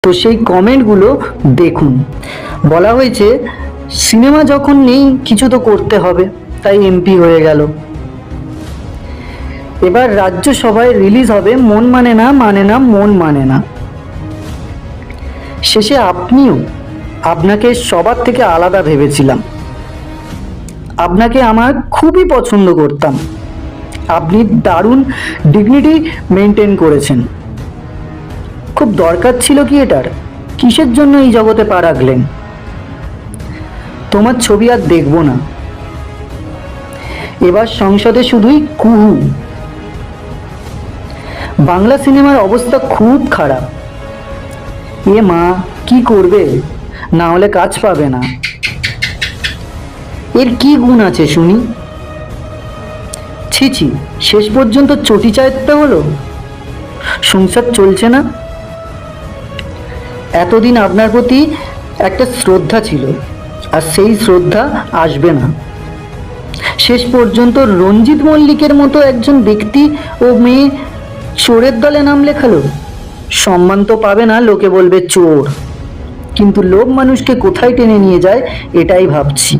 তো সেই কমেন্টগুলো দেখুন। বলা হয়েছে সিনেমা যখন নেই কিছু তো করতে হবে, তাই এমপি হয়ে গেল। এবার রাজ্যসভায় রিলিজ হবে মন মানে না মানে না মন মানে না। শেষে আপনিও, আপনাকে সবার থেকে আলাদা ভেবেছিলাম। আপনাকে আমার খুবই পছন্দ করতাম। আপনি দারুণ ডিগনিটি মেনটেন করেছেন। খুব দরকার ছিল কি এটার? কিসের জন্য এই জগতে পা রাখলেন? তোমার ছবি আর দেখব না। এবার সংসদে শুধুই কুহু। বাংলা সিনেমার অবস্থা খুব খারাপ। এ মা, কি করবে? না হলে কাজ পাবে না। এর কি গুণ আছে শুনি? ছি ছি, শেষ পর্যন্ত চটি চাইতে হলো। সংসার চলছে না। এতদিন আপনার প্রতি একটা শ্রদ্ধা ছিল, আর সেই শ্রদ্ধা আসবে না। শেষ পর্যন্ত রঞ্জিত মল্লিকের মতো একজন ব্যক্তি ও মেয়ে চোরের দলে নাম লেখালো। সম্মান তো পাবে না, লোকে বলবে চোর। কিন্তু লোভ মানুষকে কোথায় টেনে নিয়ে যায় এটাই ভাবছি।